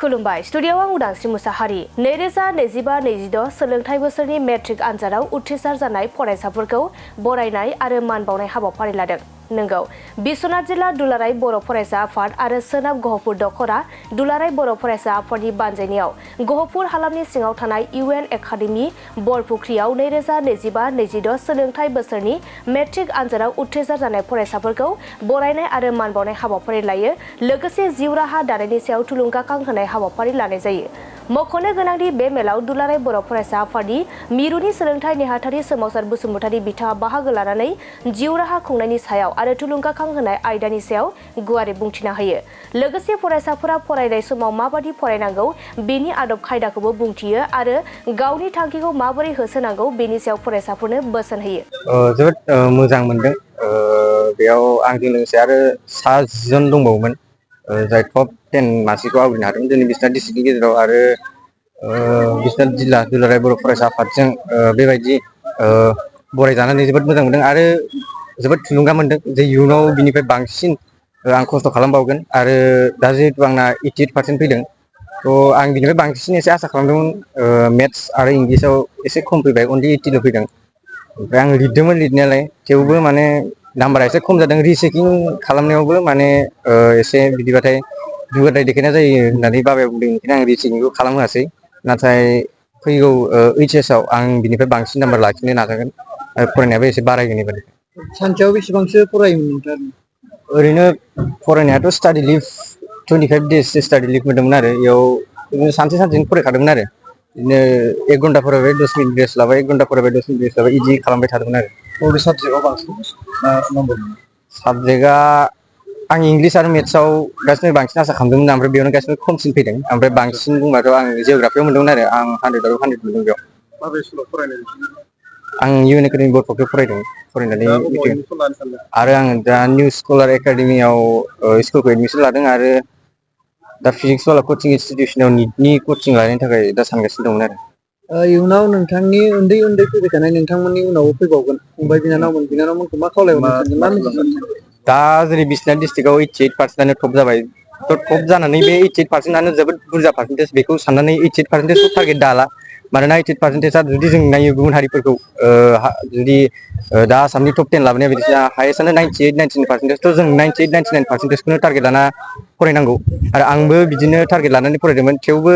खुलुमबाय स्टुडिय'आव आं उदांस्रि मुसाहारि 2025-26 सोलोंथाइ बोसोरनि मेट्रिक आनजादाव उथ्रिसार जानाय फरायसाफोरखौ बरायनाय आरो मान बावनाय हाबाफारि लादों। नंगौ बिश्वनाथ जिल्ला दुलाराय बर' फरायसा आफाद आरो सोनाब गहपुर दख'रा दुलाराय बर' फरायसा आफादनि बानजायनायाव गहपुर हालामनि सिङाव थानाय इउएन एकाडेमि बरपुख्रियाव 2025-26 सोलोंथाइ बोसोरनि मेट्रिक आनजादाव उथ्रिसार जानाय फरायसाफोरखौ बरायनाय आरो मान बावनाय हाबाफारि लायो। लोगोसे जिउ राहा दानायनि सायाव थुलुंगाखां होनाय हाबाफारि लानाय जायो। मख'नो गोनांदि बे मेलाव दुलाराय बर' फरायसा आफादनि मिरुनि सोलोंथाइ नेहाथारि सोमावसार बसुमतारी बिथाङा बाहागो लानानै जिउ राहा खुंनायनि सायाव आरो थुलुंगाखां होनाय आयदानि सायाव गुवारै बुंथिना होयो। लोगोसे फरायसाफोरा फरायनाय समाव माबादि फरायनांगौ बेनि आदब खायदाखौबो बुंथियो आरो गावनि थांखिखौ माबोरै होसोनांगौ बेनि सायाव फरायसाफोरनो बोसोन होयो। जोबोद मोजां मोनदों। बेयाव आंजों लोगोसे आरो 7 जन दंबावोमोन जाय टप 10 मासिखौ आवग्रिनो हादों जोंनि बिश्वनाथ डिस्ट्रिक्टनि गेजेराव आरो बिश्वनाथ जिल्ला दुलाराय बर' फरायसा आफादजों बेबायदि बरायजानानै जोबोद मोजां मोनदों आरो जोबोद थुलुंगा मोनदों जे इयुनाव बिनिफ्राय बांसिन आं खस्थ' खालामबावगोन आरो दा जिहेतु आंना 88% फैदों थ' आं बिनिफ्राय बांसिन एसे आसा खालामदोंमोन। मेथ्स आरो इंलिसाव एसे खम फैबाय अनलि 80ल' फैदों। ओमफ्राय आं लिरदोंमोन लिरनायालाय थेवबो माने नाम्बारा एसे खम जादों। रिचेकिं खालामनायावबो माने एसे बिदिबाथाय दुगाथाय देखायनाय जायो होननानै बाबाया बुंदों। ओंखायनो आं रिचेकिंखौ खालामहोआसै। नाथाय फैगौ HS आव आं बिनिफ्राय बांसिन नाम्बार लाखिनो नाजागोन आरो फरायनायाबो एसे बारायगोन एबार। सानसेयाव बेसेबांसो फरायोमोन नोंथाङा? ओरैनो फरायनायाथ' study leave 25 days study leave मोनदोंमोन आरो इयाव सानसेनो फरायखादोंमोन आरो बिदिनो 1 घन्टा फरायबाय 10 मिनिट रेस्ट लाबाय 1 घन्टा फरायबाय 10 मिनिट रेस्ट लाबाय बिदि खालामबाय थादोंमोन आरो। बबे साबजेक्टआव बांसिन नम्बर मोनो? साबजेक्टआ आं इंलिस आरो मेथ्सआव गासिनो बांसिन आसा खालामदोंमोन ओमफ्राय बेयावनो गासिबो खमसिन फैदों। ओमफ्राय बांसिन बुंबाथ' आं जिअ'ग्राफियाव मोनदोंमोन आरो आं 100आव 100 मोनदों बेयाव। माबे स्कुलाव फरायनाय? आं इउएन एकाडेमि बरपुख्रियाव फरायदों फरायनानै आरो आं दा निउ स्कलार एकाडेमियाव स्कुलखौ एडमिसन लादों आरो दा फिजिक्स वाला कचिं इनस्टिटिउसनाव निटनि कचिं लानायनि थाखाय दा सानगासिनो दंमोन आरो। इयुनाव नोंथांनि उन्दै फैबाय थानाय नोंथांमोननि उनावबो फैबावगोन फंबाय बिनानावमोनखौ मा खावलायहरनो सानदों? दा जेरै बिश्वनाथ डिस्ट्रिक्टआव 88%आनो टप जाबाय। टप जानानै बे 88%आनो जोबोद बुरजा पार्सेन्टेज बेखौ साननानै 88%खौ टारगेट दाला। मानोना 88%आ जुदि जों नायो गुबुन हारिफोरखौ जुदि दा आसामनि टप 10 लाबोनाया बिदिनो हायेस्टआनो 98-99% थ' जों 98-99%खौनो टारगेट लाना फरायनांगौ आरो आंबो बिदिनो टारगेट लानानै फरायदोंमोन। थेवबो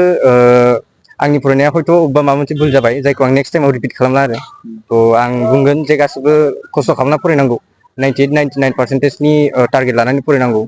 आंनि फरायनाया हयथ' अबेबा माबा मोनसे भुल जाबाय जायखौ आं नेक्स्ट टाइमाव रिपिट खालामला आरो। थ' आं बुंगोन जे गासिबो खस्थ' खालामना फरायनांगौ 98-99%नि टारगेट लानानै फरायनांगौ।